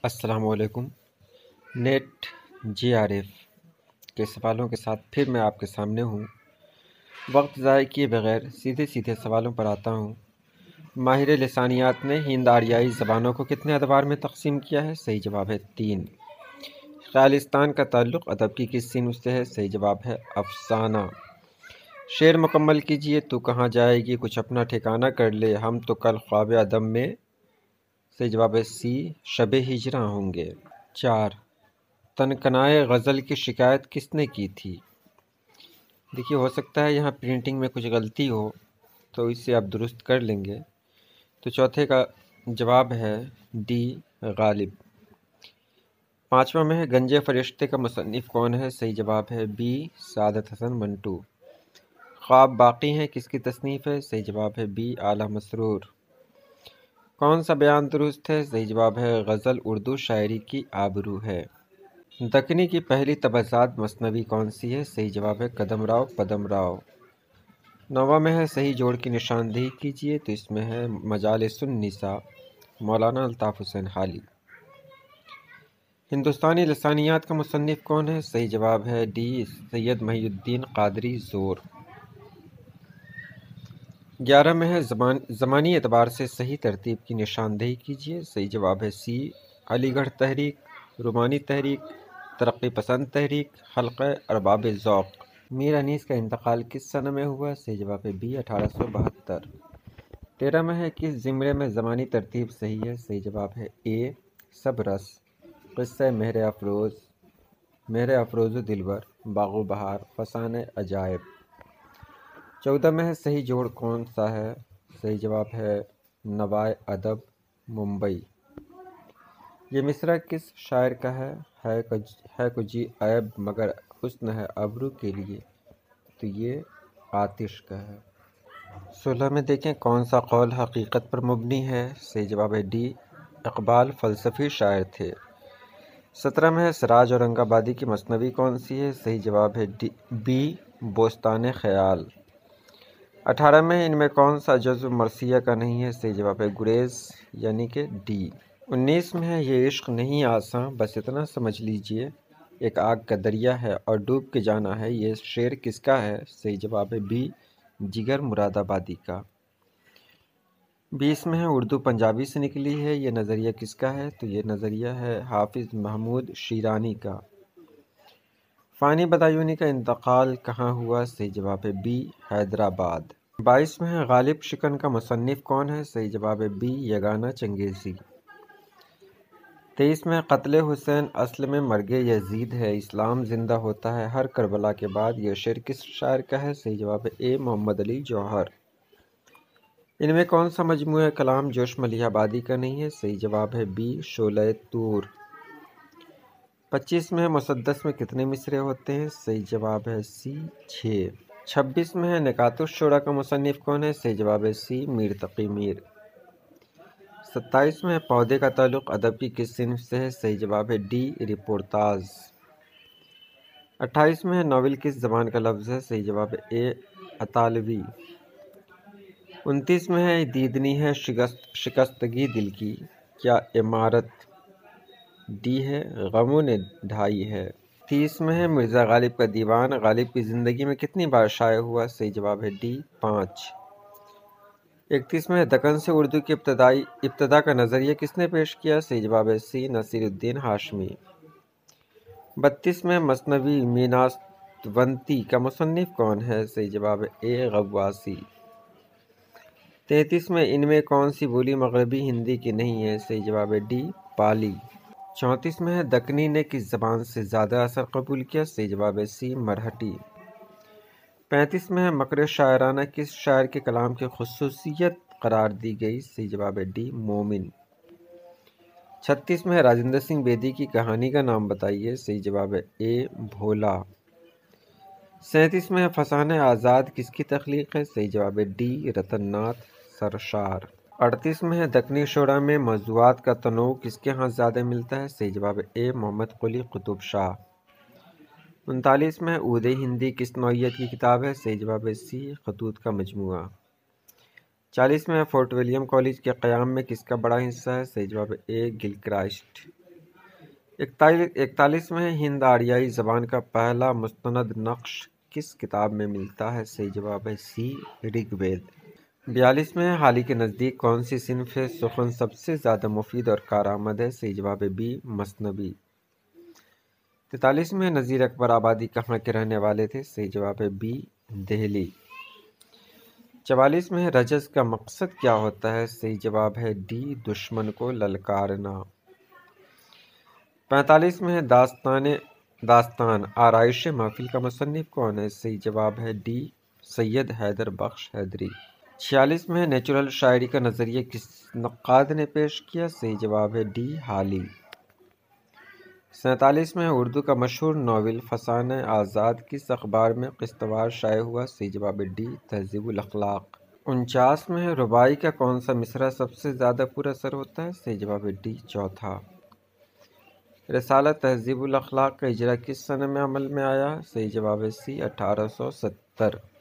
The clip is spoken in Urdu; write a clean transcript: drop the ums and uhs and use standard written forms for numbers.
السلام علیکم۔ نیٹ GRF کے سوالوں کے ساتھ پھر میں آپ کے سامنے ہوں۔ وقت ضائع کیے بغیر سیدھے سوالوں پر آتا ہوں۔ ماہر لسانیات نے ہند آریائی زبانوں کو کتنے ادوار میں تقسیم کیا ہے؟ صحیح جواب ہے 3۔ خیالستان کا تعلق ادب کی کس صنف سے ہے؟ صحیح جواب ہے افسانہ۔ شعر مکمل کیجئے۔ تو کہاں جائے گی کچھ اپنا ٹھکانہ کر لے، ہم تو کل خواب عدم میں۔ صحیح جواب ہے C، شب ہجراں ہوں گے۔ 4، تنکنائے غزل کی شکایت کس نے کی تھی؟ دیکھیے، ہو سکتا ہے یہاں پرنٹنگ میں کچھ غلطی ہو تو اسے آپ درست کر لیں گے۔ تو چوتھے کا جواب ہے D، غالب۔ 5واں میں ہے گنج فرشتے کا مصنف کون ہے؟ صحیح جواب ہے B، سعادت حسن منٹو۔ خواب باقی ہیں کس کی تصنیف ہے؟ صحیح جواب ہے B، اعلیٰ مسرور۔ کون سا بیان درست ہے؟ صحیح جواب ہے غزل اردو شاعری کی آبرو ہے۔ دکنی کی پہلی تبعزاد مثنوی کون سی ہے؟ صحیح جواب ہے قدم راؤ پدم راؤ۔ 9واں میں ہے صحیح جوڑ کی نشاندہی کیجیے۔ تو اس میں ہے مجالس النساء، مولانا الطاف حسین حالی۔ ہندوستانی لسانیات کا مصنف کون ہے؟ صحیح جواب ہے D، سید محی الدین قادری زور۔ 11 میں ہے زمانی اعتبار سے صحیح ترتیب کی نشاندہی کیجیے۔ صحیح جواب ہے C، علی گڑھ تحریک، رومانی تحریک، ترقی پسند تحریک، حلقہ ارباب ذوق۔ میر انیس کا انتقال کس سنہ میں ہوا؟ صحیح جواب ہے B، 1872۔ 13 میں ہے کس زمرے میں زمانی ترتیب صحیح ہے؟ صحیح جواب ہے A، سب رس، قصہ مہر افروز و دلبر، باغ و بہار، فسانہ عجائب۔ 14 میں ہے صحیح جوڑ کون سا ہے؟ صحیح جواب ہے نوائے ادب، ممبئی۔ یہ مصرع کس شاعر کا ہے کجی عیب مگر حسن ہے ابرو کے لیے؟ تو یہ آتش کا ہے۔ 16 میں دیکھیں کون سا قول حقیقت پر مبنی ہے؟ صحیح جواب ہے D، اقبال فلسفی شاعر تھے۔ 17 میں ہے سراج اورنگ آبادی کی مثنوی کون سی ہے؟ صحیح جواب ہے B، بوستان خیال۔ 18 میں ان میں کون سا جزو مرثیہ کا نہیں ہے؟ صحیح جواب ہے گریز یعنی کہ D۔ 19 میں ہے یہ عشق نہیں آساں بس اتنا سمجھ لیجئے، ایک آگ کا دریا ہے اور ڈوب کے جانا ہے، یہ شعر کس کا ہے؟ صحیح جواب ہے B، جگر مراد آبادی کا۔ 20 میں ہے اردو پنجابی سے نکلی ہے، یہ نظریہ کس کا ہے؟ تو یہ نظریہ ہے حافظ محمود شیرانی کا۔ فانی بدایونی کا انتقال کہاں ہوا؟ صحیح جواب ہے B، حیدرآباد۔ 22 میں ہے غالب شکن کا مصنف کون ہے؟ صحیح جواب ہے B، یگانہ چنگیزی۔ 23 میں قتل حسین اصل میں مرگ یزید ہے، اسلام زندہ ہوتا ہے ہر کربلا کے بعد، یہ شعر کس شاعر کا ہے؟ صحیح جواب ہے A، محمد علی جوہر۔ ان میں کون سا مجموعہ کلام جوش ملیح آبادی کا نہیں ہے؟ صحیح جواب ہے B، شعلہ طور۔ 25 میں ہے مسدس میں کتنے مصرعے ہوتے ہیں؟ صحیح جواب ہے C، 6۔ 26 میں ہے نکات الشعراء کا مصنف کون ہے؟ صحیح جواب ہے C، میر تقی میر۔ 27 میں ہے پودے کا تعلق ادب کی کس صنف سے ہے؟ صحیح جواب ہے D، رپورتاژ۔ 28 میں ہے ناول کس زبان کا لفظ ہے؟ صحیح جواب ہے A، اطالوی۔ 29 میں ہے دیدنی ہے شکستگی دل کی، کیا عمارت؟ D ہے غموں نے ڈھائی ہے۔ 30 میں ہے مرزا غالب کا دیوان غالب کی زندگی میں کتنی بار شائع ہوا؟ صحیح جواب ہے D، 5۔ 31 میں ہے دکن سے اردو کی ابتدا کا نظریہ کس نے پیش کیا؟ صحیح جواب ہے C، نصیر الدین ہاشمی۔ 32 میں مثنوی میناسونتی کا مصنف کون ہے؟ صحیح جواب ہے A، غواصی۔ 33 میں ان میں کون سی بولی مغربی ہندی کی نہیں ہے؟ صحیح جواب ہے D، پالی۔ 34 میں ہے دکنی نے کس زبان سے زیادہ اثر قبول کیا؟ صحیح جواب ہے C، مرہٹی۔ 35 میں ہے مکر شاعرانہ کس شاعر کے کلام کی خصوصیت قرار دی گئی؟ صحیح جواب ہے D، مومن۔ 36 میں ہے راجندر سنگھ بیدی کی کہانی کا نام بتائیے۔ صحیح جواب ہے A، بھولا۔ 37 میں ہے فسانہ آزاد کس کی تخلیق ہے؟ صحیح جواب ہے D، رتن ناتھ سرشار۔ 38 میں ہے دکنی شعراء میں موضوعات کا تنوع کس کے ہاں زیادہ ملتا ہے؟ صحیح جواب ہے A، محمد قلی قطب شاہ۔ 39 میں ہے عود ہندی کس نوعیت کی کتاب ہے؟ صحیح جواب ہے C، خطوط کا مجموعہ۔ 40 میں ہے فورٹ ولیم کالج کے قیام میں کس کا بڑا حصہ ہے؟ صحیح جواب ہے A، گلکرائسٹ۔ 41 میں ہند آریائی زبان کا پہلا مستند نقش کس کتاب میں ملتا ہے؟ صحیح جواب ہے سی، رگ وید۔ 42 میں حالی کے نزدیک کون سی صنف سخن سب سے زیادہ مفید اور کارآمد ہے؟ صحیح جواب ہے بی، مثنوی۔ 43 میں نذیر اکبر آبادی کہاں کے رہنے والے تھے؟ صحیح جواب ہے بی، دہلی۔ 44 میں رجز کا مقصد کیا ہوتا ہے؟ صحیح جواب ہے ڈی، دشمن کو للکارنا۔ 45 میں داستان آرائش محفل کا مصنف کون ہے؟ صحیح جواب ہے ڈی، سید حیدر بخش حیدری۔ 46 میں نیچرل شاعری کا نظریہ کس نقاد نے پیش کیا؟ صحیح جواب ہے ڈی، حالی۔ 47 میں اردو کا مشہور ناول فسانہ آزاد کس اخبار میں قسط وار شائع ہوا؟ صحیح جواب ہے ڈی، تہذیب الاخلاق۔ 49 میں رباعی کا کون سا مصرع سب سے زیادہ پر اثر ہوتا ہے؟ صحیح جواب ہے ڈی، چوتھا۔ رسالہ تہذیب الاخلاق کا اجرا کس سنہ میں عمل میں آیا؟ صحیح جواب ہے سی، 1870۔